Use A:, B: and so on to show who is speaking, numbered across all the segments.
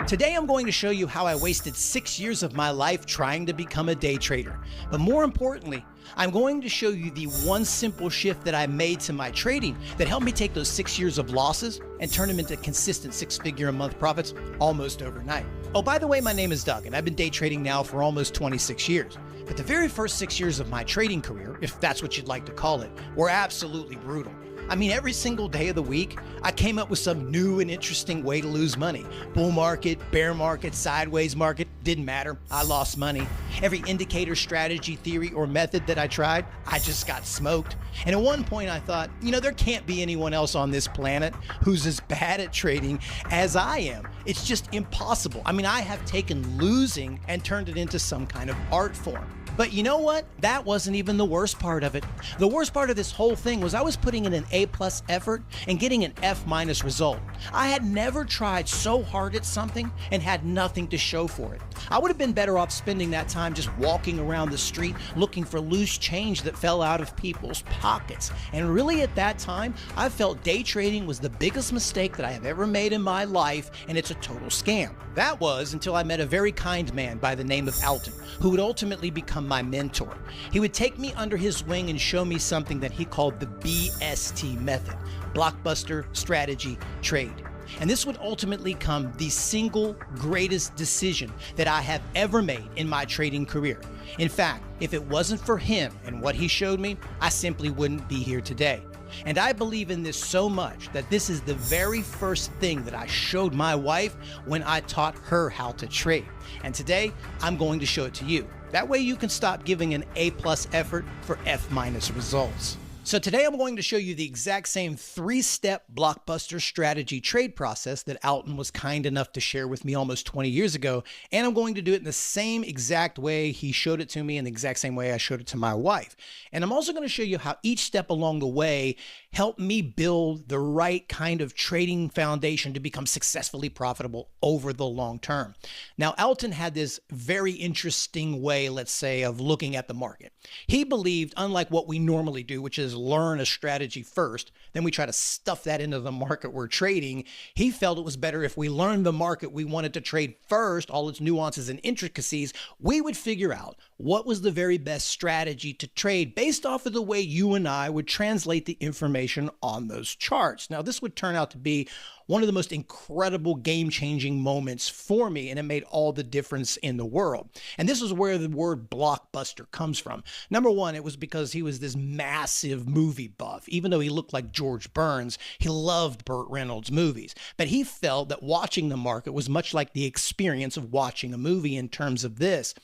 A: Today I'm going to show you how I wasted 6 years of my life trying to become a day trader. But more importantly, I'm going to show you the one simple shift that I made to my trading that helped me take those 6 years of losses and turn them into consistent six-figure a month profits almost overnight. Oh, by the way, my name is Doug, and I've been day trading now for almost 26 years. But the very first 6 years of my trading career, if that's what you'd like to call it, were absolutely brutal. I mean, every single day of the week, I came up with some new and interesting way to lose money. Bull market, bear market, sideways market, didn't matter. I lost money. Every indicator, strategy, theory, or method that I tried, I just got smoked. And at one point I thought, there can't be anyone else on this planet who's as bad at trading as I am. It's just impossible. I mean, I have taken losing and turned it into some kind of art form. But you know what? That wasn't even the worst part of it. The worst part of this whole thing was I was putting in an A+ effort and getting an F- result. I had never tried so hard at something and had nothing to show for it. I would have been better off spending that time just walking around the street looking for loose change that fell out of people's pockets. And really at that time, I felt day trading was the biggest mistake that I have ever made in my life, and it's a total scam. That was until I met a very kind man by the name of Alton, who would ultimately become my mentor. He would take me under his wing and show me something that he called the BST method, Blockbuster Strategy Trade. And this would ultimately become the single greatest decision that I have ever made in my trading career. In fact, if it wasn't for him and what he showed me, I simply wouldn't be here today. And I believe in this so much that this is the very first thing that I showed my wife when I taught her how to trade. And today, I'm going to show it to you. That way you can stop giving an A+ effort for F- results. So today I'm going to show you the exact same 3-step blockbuster strategy trade process that Alton was kind enough to share with me almost 20 years ago. And I'm going to do it in the same exact way he showed it to me, in the exact same way I showed it to my wife. And I'm also going to show you how each step along the way helped me build the right kind of trading foundation to become successfully profitable over the long term. Now, Alton had this very interesting way, let's say, of looking at the market. He believed, unlike what we normally do, which is learn a strategy first, then we try to stuff that into the market we're trading. He felt it was better if we learned the market we wanted to trade first, all its nuances and intricacies. We would figure out what was the very best strategy to trade based off of the way you and I would translate the information on those charts. Now, this would turn out to be one of the most incredible game-changing moments for me, and it made all the difference in the world. And this is where the word blockbuster comes from. Number one, it was because he was this massive movie buff. Even though he looked like George Burns, he loved Burt Reynolds movies. But he felt that watching the market was much like the experience of watching a movie in terms of this.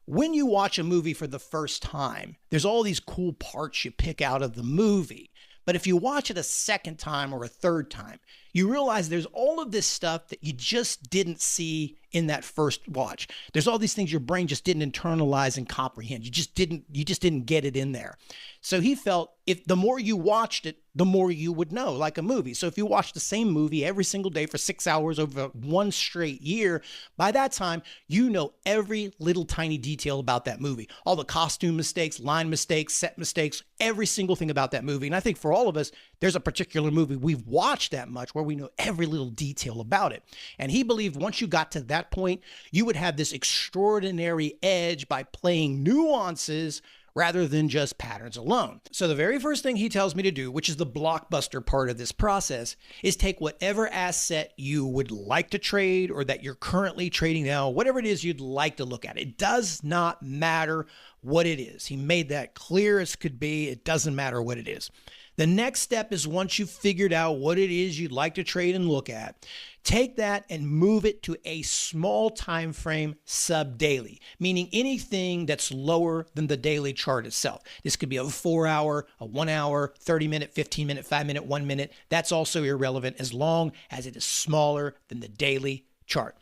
A: When you watch a movie for the first time, there's all these cool parts you pick out of the movie. But if you watch it a second time or a third time, you realize there's all of this stuff that you just didn't see in that first watch. There's all these things your brain just didn't internalize and comprehend. You just didn't get it in there. So he felt if the more you watched it, the more you would know, like a movie. So if you watch the same movie every single day for 6 hours over one straight year, by that time, you know every little tiny detail about that movie. All the costume mistakes, line mistakes, set mistakes, every single thing about that movie. And I think for all of us, there's a particular movie we've watched that much where we know every little detail about it. And he believed once you got to that point, you would have this extraordinary edge by playing nuances rather than just patterns alone. So the very first thing he tells me to do, which is the blockbuster part of this process, is take whatever asset you would like to trade or that you're currently trading now, whatever it is you'd like to look at. It does not matter what it is. He made that clear as could be. It doesn't matter what it is. The next step is once you've figured out what it is you'd like to trade and look at, take that and move it to a small time frame sub-daily, meaning anything that's lower than the daily chart itself. This could be a 4-hour, a 1-hour, 30-minute, 15-minute, 5-minute, 1 minute. That's also irrelevant as long as it is smaller than the daily chart.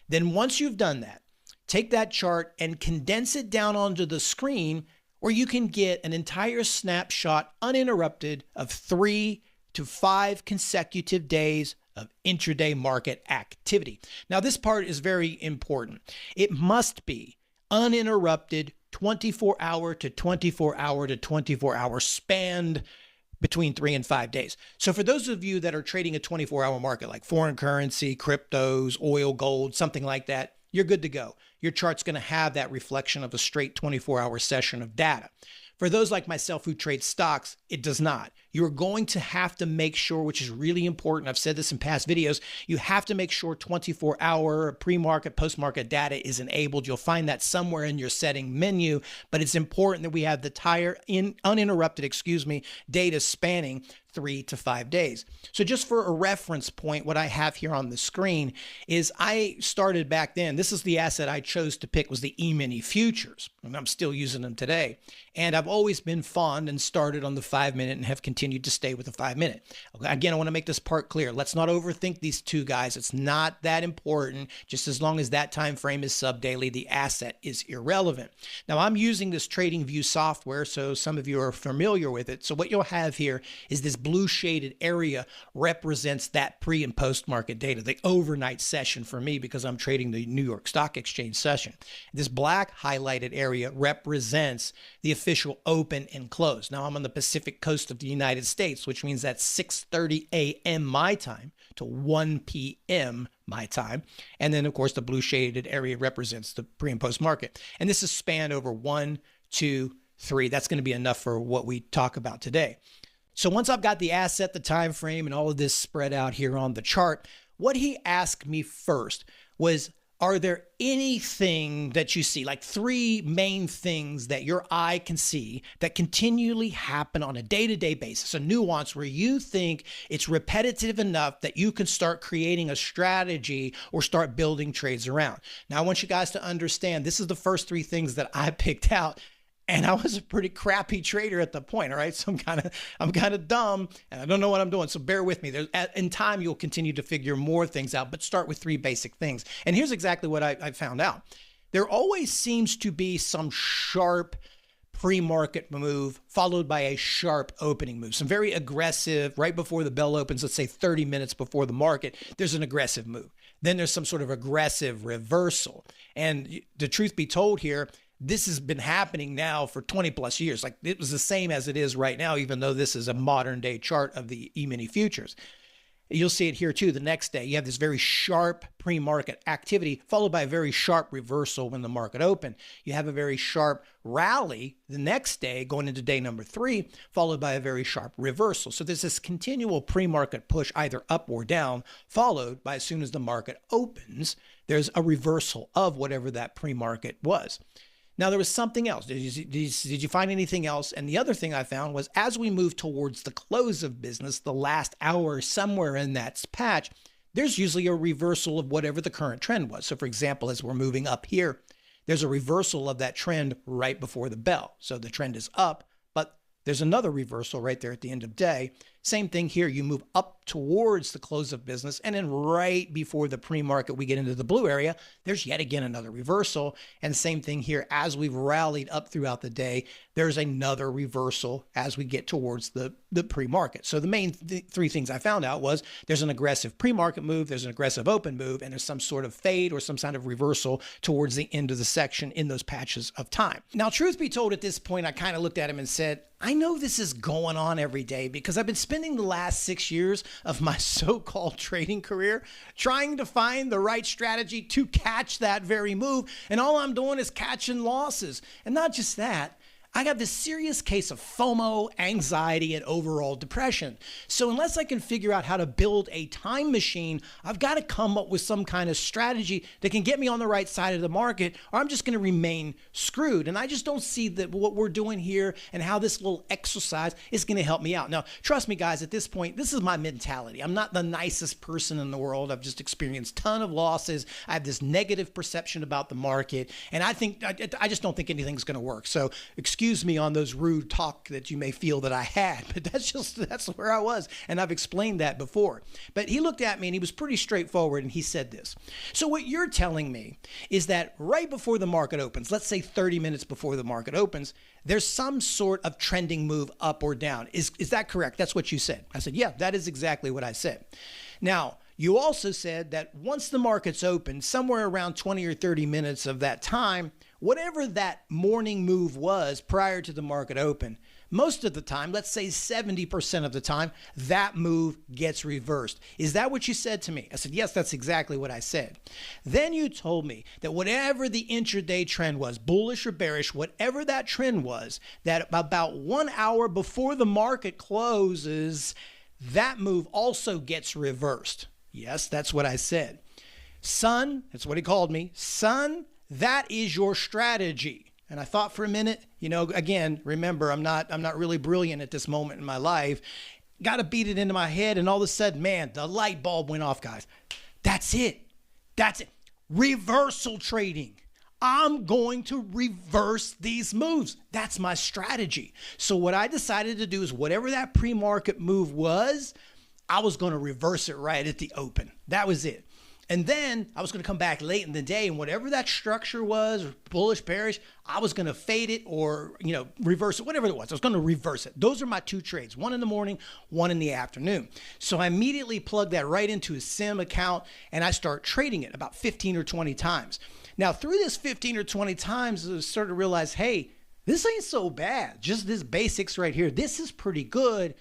A: Then once you've done that, take that chart and condense it down onto the screen, or you can get an entire snapshot uninterrupted of 3 to 5 consecutive days of intraday market activity. Now, this part is very important. It must be uninterrupted 24-hour to 24-hour to 24-hour spanned between 3 and 5 days. So for those of you that are trading a 24-hour market like foreign currency, cryptos, oil, gold, something like that, you're good to go. Your chart's going to have that reflection of a straight 24-hour session of data. For those like myself who trade stocks, it does not. You're going to have to make sure, which is really important, I've said this in past videos, you have to make sure 24-hour pre-market, post-market data is enabled. You'll find that somewhere in your setting menu, but it's important that we have the entire uninterrupted, data spanning 3 to 5 days. So just for a reference point, what I have here on the screen is I started back then, this is the asset I chose to pick was the E-mini futures, and I'm still using them today. And I've always been fond and started on the 5-minute and have continued to stay with the 5-minute. Okay, again, I want to make this part clear. Let's not overthink these two guys. It's not that important. Just as long as that time frame is sub-daily, the asset is irrelevant. Now, I'm using this TradingView software, so some of you are familiar with it. So what you'll have here is this blue shaded area represents that pre and post market data, the overnight session for me because I'm trading the New York Stock Exchange session. This black highlighted area represents the official open and close. Now I'm on the Pacific coast of the United States, which means that's 6:30 a.m. my time to 1 p.m. my time. And then of course the blue shaded area represents the pre and post market. And this is spanned over 1, 2, 3. That's going to be enough for what we talk about today. So once I've got the asset, the time frame, and all of this spread out here on the chart, what he asked me first was, are there anything that you see, like 3 main things that your eye can see that continually happen on a day-to-day basis, a nuance where you think it's repetitive enough that you can start creating a strategy or start building trades around? Now, I want you guys to understand, this is the first 3 things that I picked out. And I was a pretty crappy trader at the point, all right? So I'm kind of dumb and I don't know what I'm doing. So bear with me. In time, you'll continue to figure more things out, but start with 3 basic things. And here's exactly what I found out. There always seems to be some sharp pre-market move followed by a sharp opening move. Some very aggressive, right before the bell opens, let's say 30 minutes before the market, there's an aggressive move. Then there's some sort of aggressive reversal. And the truth be told here, this has been happening now for 20 plus years. Like it was the same as it is right now, even though this is a modern day chart of the E-mini futures. You'll see it here too. The next day, you have this very sharp pre-market activity followed by a very sharp reversal when the market opened. You have a very sharp rally the next day going into day number 3, followed by a very sharp reversal. So there's this continual pre-market push either up or down, followed by as soon as the market opens, there's a reversal of whatever that pre-market was. Now, there was something else. Did you find anything else? And the other thing I found was as we move towards the close of business, the last hour somewhere in that patch, there's usually a reversal of whatever the current trend was. So for example, as we're moving up here, there's a reversal of that trend right before the bell. So the trend is up, but there's another reversal right there at the end of day. Same thing here. You move up towards the close of business, and then right before the pre-market, we get into the blue area, there's yet again another reversal. And same thing here. As we've rallied up throughout the day, there's another reversal as we get towards the pre-market. So the main 3 things I found out was there's an aggressive pre-market move, there's an aggressive open move, and there's some sort of fade or some kind of reversal towards the end of the section in those patches of time. Now, truth be told, at this point, I kind of looked at him and said, I know this is going on every day because I've been spending the last 6 years of my so-called trading career trying to find the right strategy to catch that very move. And all I'm doing is catching losses. And not just that, I got this serious case of FOMO, anxiety, and overall depression. So unless I can figure out how to build a time machine, I've got to come up with some kind of strategy that can get me on the right side of the market, or I'm just going to remain screwed. And I just don't see that what we're doing here and how this little exercise is going to help me out. Now, trust me, guys, at this point, this is my mentality. I'm not the nicest person in the world. I've just experienced a ton of losses. I have this negative perception about the market, and I just don't think anything's going to work. So excuse me on those rude talk that you may feel that I had, but that's where I was. And I've explained that before. But he looked at me and he was pretty straightforward. And he said this. So what you're telling me is that right before the market opens, let's say 30 minutes before the market opens, there's some sort of trending move up or down. Is that correct? That's what you said. I said, yeah, that is exactly what I said. Now, you also said that once the market's open, somewhere around 20 or 30 minutes of that time, whatever that morning move was prior to the market open, most of the time, let's say 70% of the time, that move gets reversed. Is that what you said to me? I said, yes, that's exactly what I said. Then you told me that whatever the intraday trend was, bullish or bearish, whatever that trend was, that about 1 hour before the market closes, that move also gets reversed. Yes, that's what I said. Son, that's what he called me. Son, that is your strategy. And I thought for a minute, again, remember, I'm not really brilliant at this moment in my life. Got to beat it into my head. And all of a sudden, man, the light bulb went off, guys. That's it. That's it. Reversal trading. I'm going to reverse these moves. That's my strategy. So what I decided to do is whatever that pre-market move was, I was going to reverse it right at the open. That was it. And then I was going to come back late in the day, and whatever that structure was, bullish, bearish, I was going to fade it or, reverse it, whatever it was. I was going to reverse it. Those are my two trades, one in the morning, one in the afternoon. So I immediately plugged that right into a sim account, and I start trading it about 15 or 20 times. Now, through this 15 or 20 times, I started to realize, hey, this ain't so bad. Just this basics right here. This is pretty good.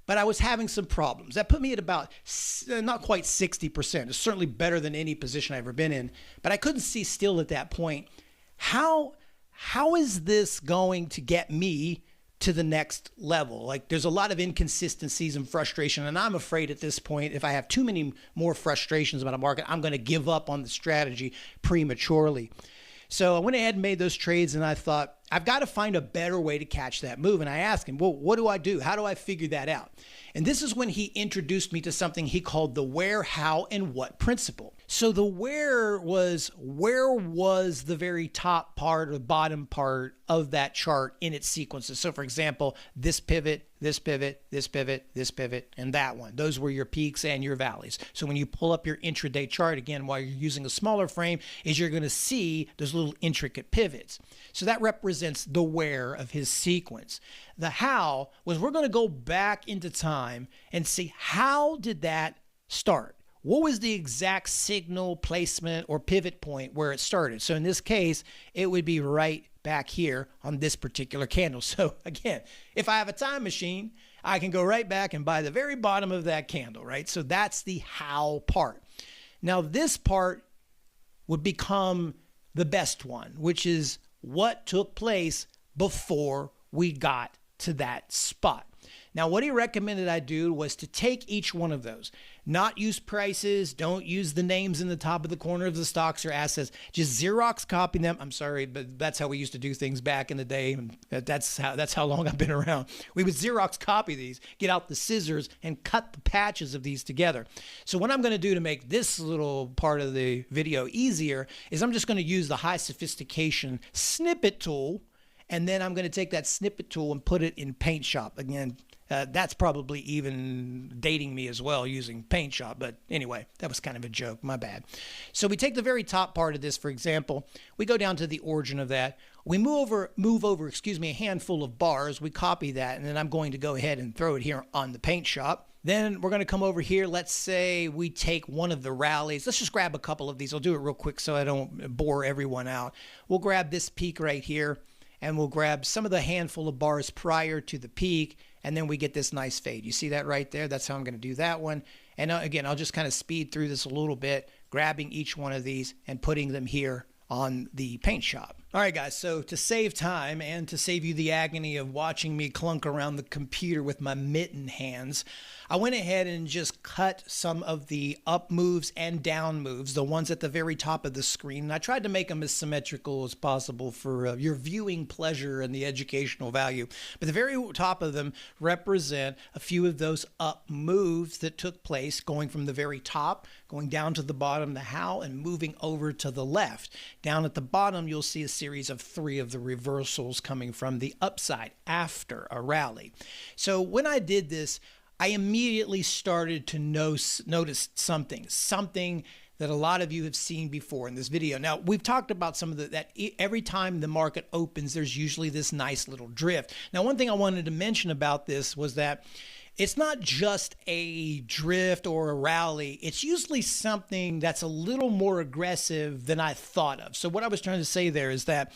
A: But I was having some problems. That put me at about not quite 60%. It's certainly better than any position I've ever been in. But I couldn't see still at that point, how is this going to get me to the next level? Like, there's a lot of inconsistencies and frustration. And I'm afraid at this point, if I have too many more frustrations about a market, I'm going to give up on the strategy prematurely. So I went ahead and made those trades, and I thought, I've got to find a better way to catch that move. And I asked him, well, what do I do? How do I figure that out? And this is when he introduced me to something he called the where, how, and what principle. So the where was the very top part or bottom part of that chart in its sequences. So for example, this pivot, this pivot, this pivot, this pivot, and that one. Those were your peaks and your valleys. So when you pull up your intraday chart, again, while you're using a smaller frame, is you're going to see those little intricate pivots. So that represents the where of his sequence. The how was we're going to go back into time and see how did that start? What was the exact signal placement or pivot point where it started? So in this case, it would be right back here on this particular candle. So again, if I have a time machine, I can go right back and buy the very bottom of that candle, right? So that's the how part. Now this part would become the best one, which is what took place before we got to that spot. Now, what he recommended I do was to take each one of those, not use prices, don't use the names in the top of the corner of the stocks or assets, just Xerox copy them. I'm sorry, but that's how we used to do things back in the day. And that's how long I've been around. We would Xerox copy these, get out the scissors and cut the patches of these together. So what I'm going to do to make this little part of the video easier is I'm just going to use the high sophistication snippet tool. And then I'm going to take that snippet tool and put it in Paint Shop. Again, that's probably even dating me as well using Paint Shop. But anyway, that was kind of a joke. My bad. So we take the very top part of this, for example. We go down to the origin of that. We move over, a handful of bars. We copy that. And then I'm going to go ahead and throw it here on the Paint Shop. Then we're going to come over here. Let's say we take one of the rallies. Let's just grab a couple of these. I'll do it real quick so I don't bore everyone out. We'll grab this peak right here. And we'll grab some of the handful of bars prior to the peak, and then we get this nice fade. You see that right there? That's how I'm going to do that one. And again, I'll just kind of speed through this a little bit, grabbing each one of these and putting them here on the Paint Shop. All right, guys, so to save time and to save you the agony of watching me clunk around the computer with my mitten hands, I went ahead and just cut some of the up moves and down moves, the ones at the very top of the screen. And I tried to make them as symmetrical as possible for your viewing pleasure and the educational value. But the very top of them represent a few of those up moves that took place, going from the very top, going down to the bottom, the how, and moving over to the left. Down at the bottom, you'll see a series of 3 of the reversals coming from the upside after a rally. So when I did this, I immediately started to notice something that a lot of you have seen before in this video. Now, we've talked about some of that every time the market opens, there's usually this nice little drift. Now, one thing I wanted to mention about this was that it's not just a drift or a rally. It's usually something that's a little more aggressive than I thought of. So what I was trying to say there is that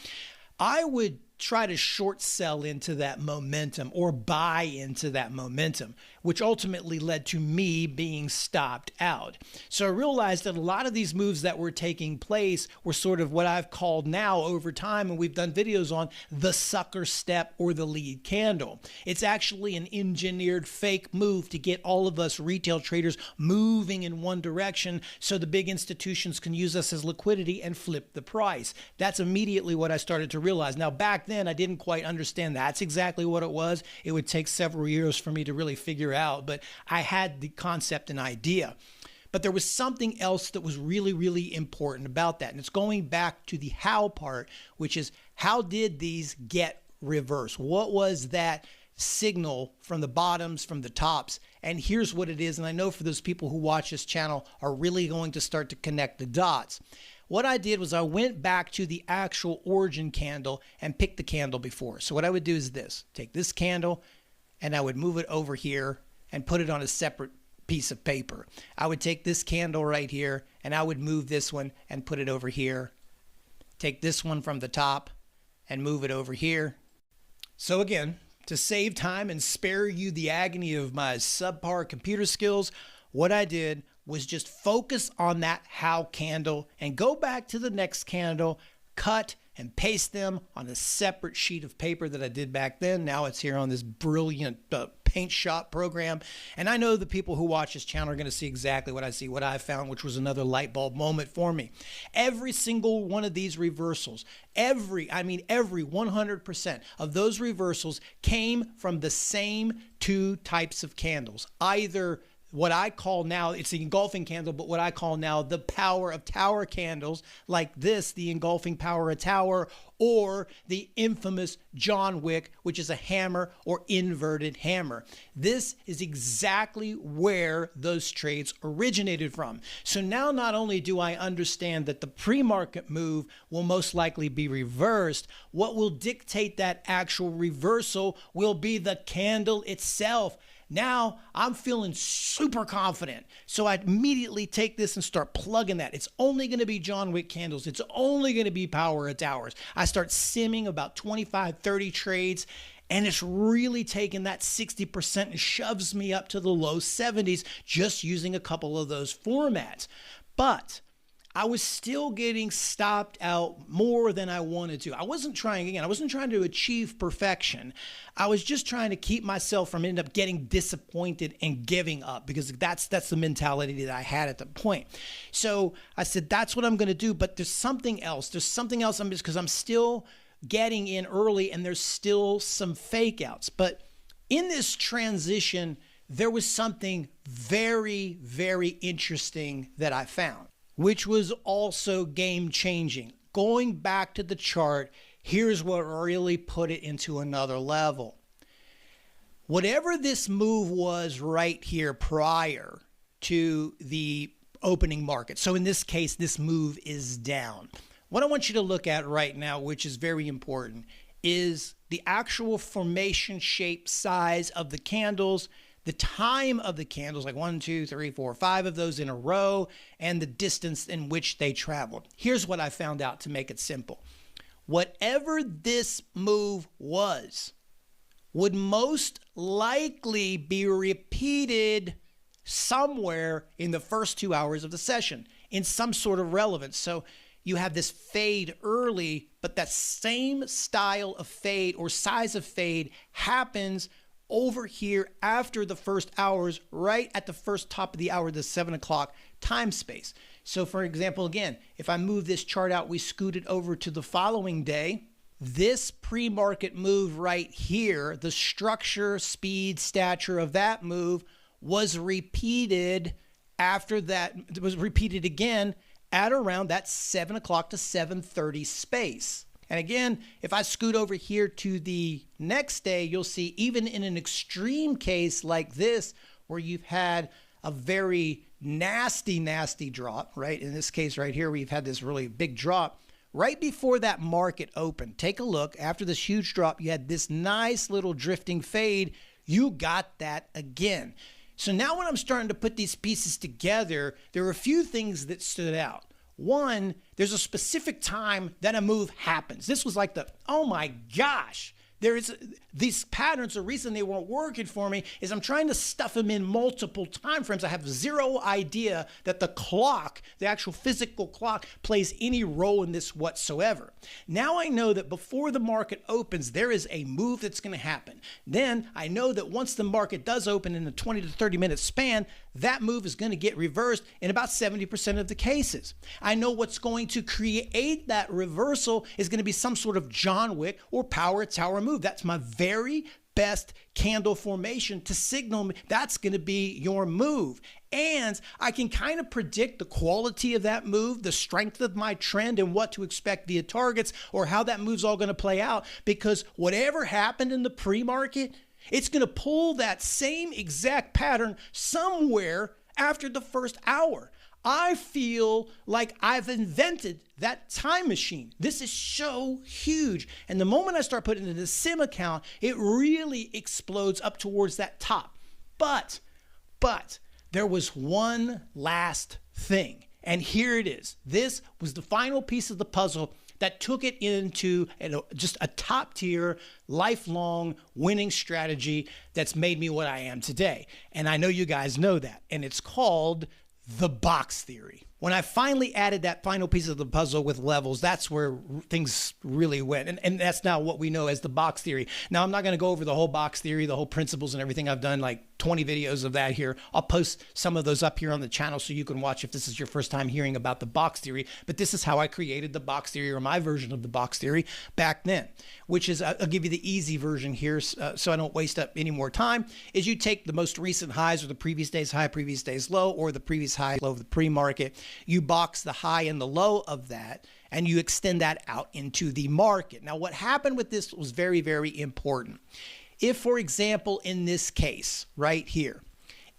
A: I would try to short sell into that momentum or buy into that momentum, which ultimately led to me being stopped out. So I realized that a lot of these moves that were taking place were sort of what I've called now over time, and we've done videos on, the sucker step or the lead candle. It's actually an engineered fake move to get all of us retail traders moving in one direction so the big institutions can use us as liquidity and flip the price. That's immediately what I started to realize. Now, back then, I didn't quite understand that's exactly what it was. It would take several years for me to really figure out, but I had the concept and idea. But there was something else that was really, really important about that. And it's going back to the how part, which is how did these get reversed? What was that signal from the bottoms, from the tops? And here's what it is. And I know for those people who watch this channel are really going to start to connect the dots. What I did was I went back to the actual origin candle and picked the candle before. So what I would do is this, take this candle and I would move it over here and put it on a separate piece of paper. I would take this candle right here and I would move this one and put it over here. Take this one from the top and move it over here. So again, to save time and spare you the agony of my subpar computer skills, what I did was just focus on that how candle and go back to the next candle, cut and paste them on a separate sheet of paper that I did back then. Now it's here on this brilliant paint shop program. And I know the people who watch this channel are going to see exactly what I see, what I found, which was another light bulb moment for me. Every single one of these reversals, every 100% of those reversals came from the same two types of candles. Either what I call now, it's the engulfing candle, but what I call now the power of tower candles, like this, the engulfing power of tower, or the infamous John Wick, which is a hammer or inverted hammer. This is exactly where those trades originated from. So now not only do I understand that the pre-market move will most likely be reversed, what will dictate that actual reversal will be the candle itself. Now I'm feeling super confident. So I immediately take this and start plugging that. It's only going to be John Wick candles. It's only going to be power of towers. I start simming about 25, 30 trades, and it's really taking that 60% and shoves me up to the low 70s just using a couple of those formats. But I was still getting stopped out more than I wanted to. I wasn't trying to achieve perfection. I was just trying to keep myself from ending up getting disappointed and giving up, because that's the mentality that I had at the point. So I said, that's what I'm going to do. But there's something else. Because I'm still getting in early and there's still some fake outs. But in this transition, there was something very, very interesting that I found, which was also game-changing. Going back to the chart, here's what really put it into another level. Whatever this move was right here prior to the opening market, so in this case, this move is down. What I want you to look at right now, which is very important, is the actual formation shape size of the candles, the time of the candles, like 1, 2, 3, 4, 5 of those in a row, and the distance in which they traveled. Here's what I found out to make it simple. Whatever this move was, would most likely be repeated somewhere in the first 2 hours of the session in some sort of relevance. So you have this fade early, but that same style of fade or size of fade happens over here after the first hours, right at the first top of the hour, the 7 o'clock time space. So for example, again, if I move this chart out, we scoot it over to the following day, this pre-market move right here, the structure, speed, stature of that move was repeated after that, it was repeated again at around that 7 o'clock to 7:30 space. And again, if I scoot over here to the next day, you'll see even in an extreme case like this, where you've had a very nasty, nasty drop, right? In this case right here, we've had this really big drop right before that market opened. Take a look. After this huge drop, you had this nice little drifting fade. You got that again. So now when I'm starting to put these pieces together, there are a few things that stood out. One, there's a specific time that a move happens. This was like oh my gosh. These patterns, the reason they weren't working for me is I'm trying to stuff them in multiple time frames. I have zero idea that the clock, the actual physical clock, plays any role in this whatsoever. Now I know that before the market opens, there is a move that's going to happen. Then I know that once the market does open in a 20 to 30 minute span, that move is going to get reversed in about 70% of the cases. I know what's going to create that reversal is going to be some sort of John Wick or power tower move. That's my very best candle formation to signal me that's going to be your move. And I can kind of predict the quality of that move, the strength of my trend, and what to expect via targets or how that move's all going to play out, because whatever happened in the pre-market, it's going to pull that same exact pattern somewhere after the first hour. I feel like I've invented that time machine. This is so huge. And the moment I start putting it in the sim account, it really explodes up towards that top. But there was one last thing. And here it is. This was the final piece of the puzzle that took it into just a top tier, lifelong winning strategy that's made me what I am today. And I know you guys know that. And it's called the box theory. When I finally added that final piece of the puzzle with levels, that's where things really went. And that's now what we know as the box theory. Now, I'm not going to go over the whole box theory, the whole principles and everything. I've done like 20 videos of that here. I'll post some of those up here on the channel so you can watch if this is your first time hearing about the box theory. But this is how I created the box theory, or my version of the box theory back then, which is, I'll give you the easy version here so I don't waste up any more time, is you take the most recent highs, or the previous day's high, previous day's low, or the previous high, low of the pre-market. You box the high and the low of that, and you extend that out into the market. Now, what happened with this was very, very important. If, for example, in this case right here,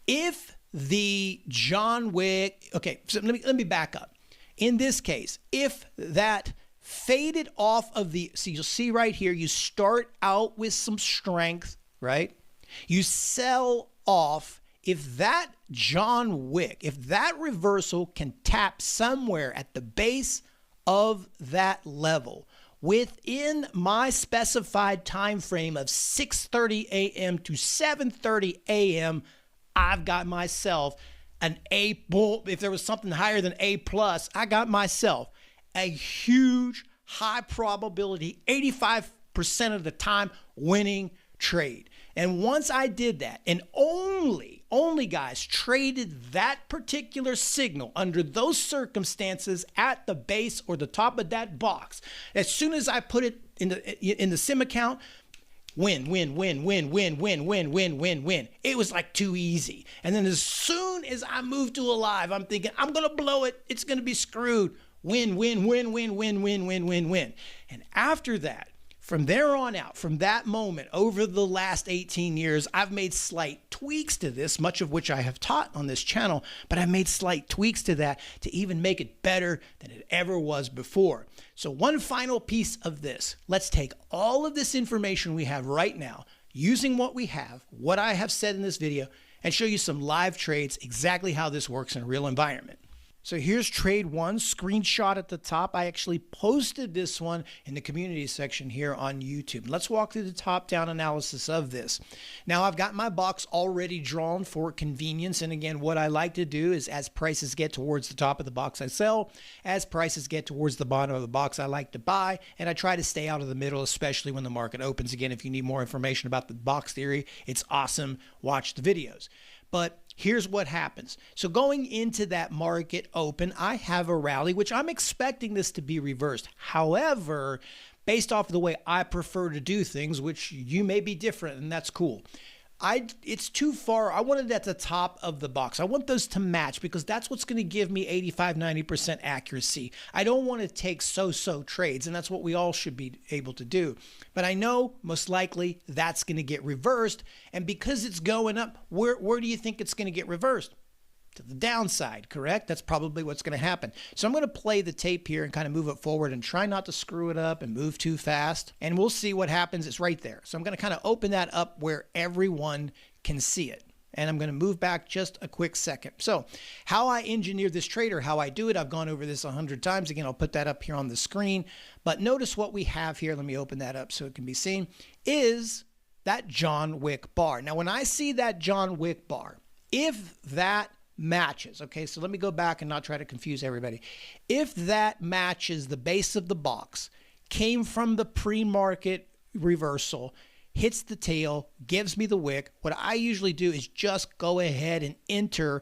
A: if the John Wick, okay, so let me back up. In this case, if that faded off of the, so you'll see right here, you start out with some strength, right? You sell off. If that John Wick, if that reversal can tap somewhere at the base of that level within my specified time frame of 6:30 a.m. to 7:30 a.m., I've got myself an A bull. If there was something higher than A plus, I got myself a huge, high probability, 85% of the time winning trade. And once I did that, and only guys traded that particular signal under those circumstances at the base or the top of that box, as soon as I put it in the sim account, win. It was like too easy. And then as soon as I moved to a live, I'm thinking, I'm going to blow it. It's going to be screwed. Win. And after that, from there on out, from that moment, over the last 18 years, I've made slight tweaks to this, much of which I have taught on this channel, but I've made slight tweaks to that to even make it better than it ever was before. So one final piece of this. Let's take all of this information we have right now, using what we have, what I have said in this video, and show you some live trades, exactly how this works in a real environment. So here's trade one, screenshot at the top. I actually posted this one in the community section here on YouTube. Let's walk through the top-down analysis of this. Now, I've got my box already drawn for convenience. And again, what I like to do is as prices get towards the top of the box, I sell. As prices get towards the bottom of the box, I like to buy. And I try to stay out of the middle, especially when the market opens. Again, if you need more information about the box theory, it's awesome. Watch the videos. But here's what happens. So going into that market open, I have a rally, which I'm expecting this to be reversed. However, based off of the way I prefer to do things, which you may be different, and that's cool. It's too far. I want it at the top of the box. I want those to match because that's what's going to give me 85-90% accuracy. I don't want to take so-so trades, and that's what we all should be able to do. But I know most likely that's going to get reversed, and because it's going up, where do you think it's going to get reversed? To the downside, correct? That's probably what's going to happen. So I'm going to play the tape here and kind of move it forward and try not to screw it up and move too fast. And we'll see what happens. It's right there. So I'm going to kind of open that up where everyone can see it. And I'm going to move back just a quick second. So how I engineer this trade, or how I do it, I've gone over this 100 times. Again, I'll put that up here on the screen. But notice what we have here. Let me open that up so it can be seen. Is that John Wick bar. Now, when I see that John Wick bar, if that matches, okay, so let me go back and not try to confuse everybody. If that matches the base of the box, came from the pre-market reversal, hits the tail, gives me the wick, what I usually do is just go ahead and enter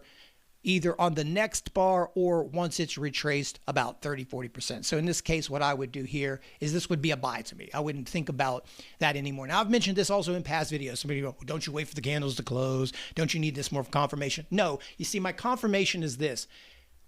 A: either on the next bar or once it's retraced about 30-40%. So in this case, what I would do here is this would be a buy to me. I wouldn't think about that anymore. Now, I've mentioned this also in past videos. Somebody go, don't you wait for the candles to close? Don't you need this more confirmation? No, you see, my confirmation is this: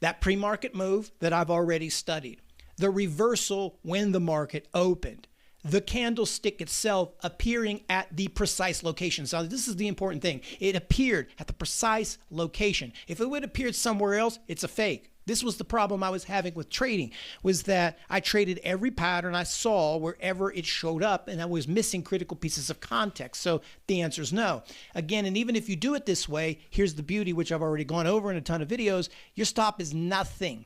A: that pre-market move that I've already studied, the reversal when the market opened, the candlestick itself appearing at the precise location. So this is the important thing. It appeared at the precise location. If it would have appeared somewhere else, it's a fake. This was the problem I was having with trading, was that I traded every pattern I saw wherever it showed up, and I was missing critical pieces of context. So the answer is no. Again, and even if you do it this way, here's the beauty, which I've already gone over in a ton of videos. Your stop is nothing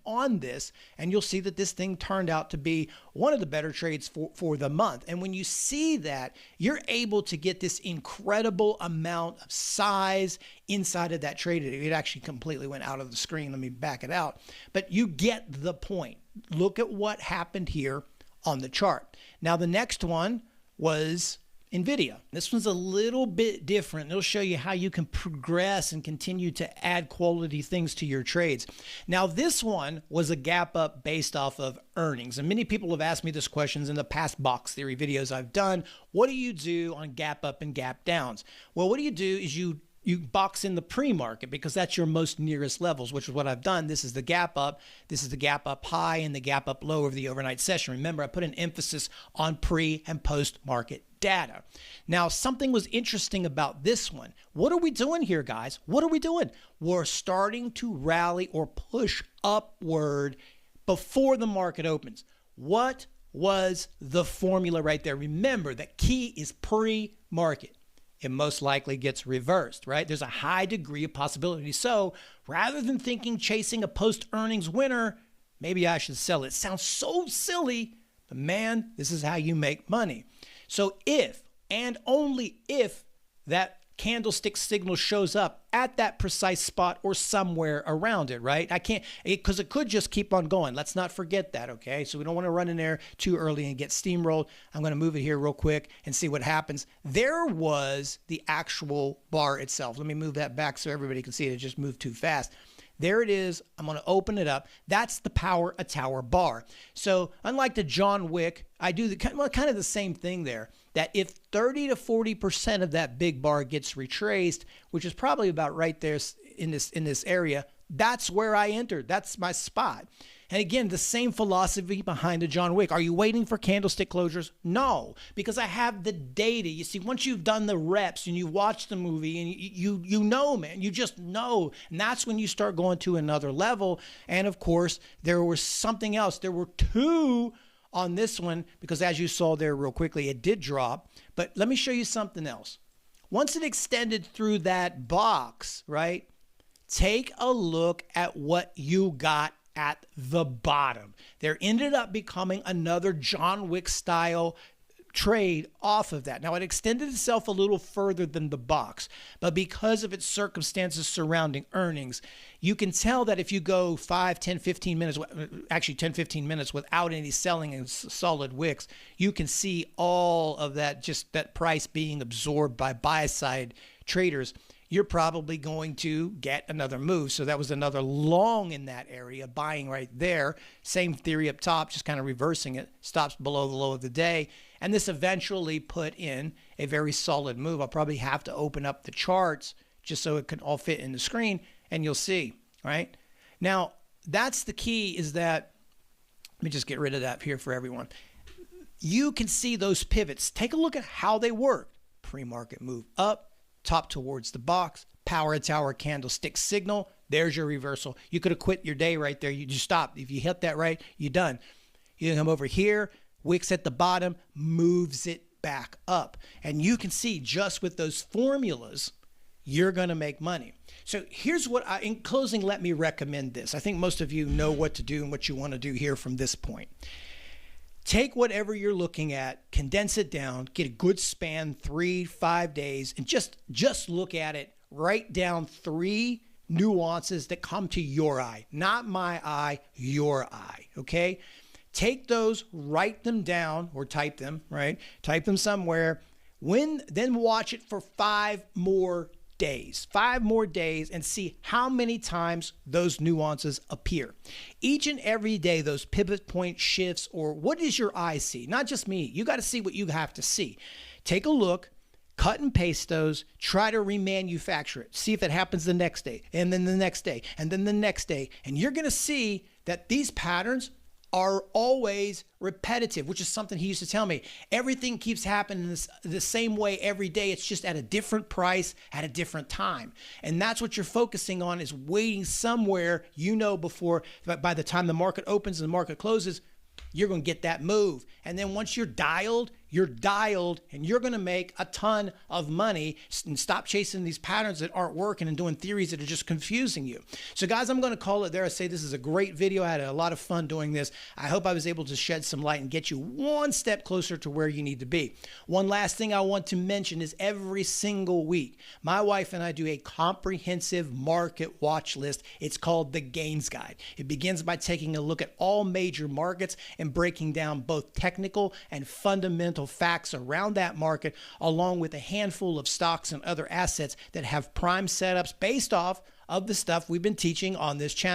A: on this, and you'll see that this thing turned out to be one of the better trades for the month. And when you see that, you're able to get this incredible amount of size inside of that trade. It actually completely went out of the screen. Let me back it out. But you get the point. Look at what happened here on the chart. Now, the next one was NVIDIA. This one's a little bit different. It'll show you how you can progress and continue to add quality things to your trades. Now, this one was a gap up based off of earnings. And many people have asked me this questions in the past box theory videos I've done. What do you do on gap up and gap downs? Well, what do is you box in the pre-market, because that's your most nearest levels, which is what I've done. This is the gap up. This is the gap up high and the gap up low over the overnight session. Remember, I put an emphasis on pre and post-market data. Now, something was interesting about this one. What are we doing here, guys? What are we doing? We're starting to rally or push upward before the market opens. What was the formula right there? Remember, the key is pre-market. It most likely gets reversed, right? There's a high degree of possibility. So rather than chasing a post-earnings winner, maybe I should sell it. It sounds so silly, but man, this is how you make money. So if and only if that candlestick signal shows up at that precise spot or somewhere around it, right? Because it could just keep on going. Let's not forget that, okay? So we don't want to run in there too early and get steamrolled. I'm going to move it here real quick and see what happens. There was the actual bar itself. Let me move that back so everybody can see it. It just moved too fast. There it is. I'm going to open it up. That's the Power a Tower bar. So unlike the John Wick, I do kind of the same thing there, that if 30 to 40% of that big bar gets retraced, which is probably about right there in this area, that's where I entered. That's my spot. And again, the same philosophy behind the John Wick. Are you waiting for candlestick closures? No, because I have the data. You see, once you've done the reps and you watch the movie and you know, man, you just know. And that's when you start going to another level. And of course, there was something else. There were two on this one, because as you saw there real quickly, it did drop. But let me show you something else. Once it extended through that box, right? Take a look at what you got at the bottom. There ended up becoming another John Wick style trade off of that. Now, it extended itself a little further than the box, but because of its circumstances surrounding earnings, you can tell that if you go 5, 10, 15 minutes, actually 10, 15 minutes without any selling and solid wicks, you can see all of that, just that price being absorbed by buy-side traders. You're probably going to get another move. So that was another long in that area, buying right there. Same theory up top, just kind of reversing it. Stops below the low of the day. And this eventually put in a very solid move. I'll probably have to open up the charts just so it can all fit in the screen, and you'll see, right? Now, that's the key, is that, let me just get rid of that here for everyone. You can see those pivots. Take a look at how they work. Pre-market move up, top towards the box, Power Tower candlestick signal. There's your reversal. You could have quit your day right there. You just stop. If you hit that right, you're done. You come over here, wicks at the bottom, moves it back up. And you can see just with those formulas, you're going to make money. So here's what in closing, let me recommend this. I think most of you know what to do and what you want to do here from this point. Take whatever you're looking at, condense it down, get a good span, 3-5 days, and just look at it. Write down 3 nuances that come to your eye, not my eye, your eye, okay? Take those, write them down or type them, right? Type them somewhere. Then watch it for 5 more days, 5 more days, and see how many times those nuances appear. Each and every day, those pivot point shifts, or what does your eye see? Not just me. You got to see what you have to see. Take a look, cut and paste those, try to remanufacture it. See if it happens the next day, and then the next day, and then the next day. And you're going to see that these patterns are always repetitive, which is something he used to tell me. Everything keeps happening the same way every day. It's just at a different price at a different time. And that's what you're focusing on, is waiting somewhere, before, by the time the market opens and the market closes, you're going to get that move. And then once you're dialed, and you're going to make a ton of money, and stop chasing these patterns that aren't working and doing theories that are just confusing you. So guys, I'm going to call it there. I say this is a great video. I had a lot of fun doing this. I hope I was able to shed some light and get you one step closer to where you need to be. One last thing I want to mention is every single week, my wife and I do a comprehensive market watch list. It's called the Gains Guide. It begins by taking a look at all major markets and breaking down both technical and fundamental facts around that market, along with a handful of stocks and other assets that have prime setups based off of the stuff we've been teaching on this channel.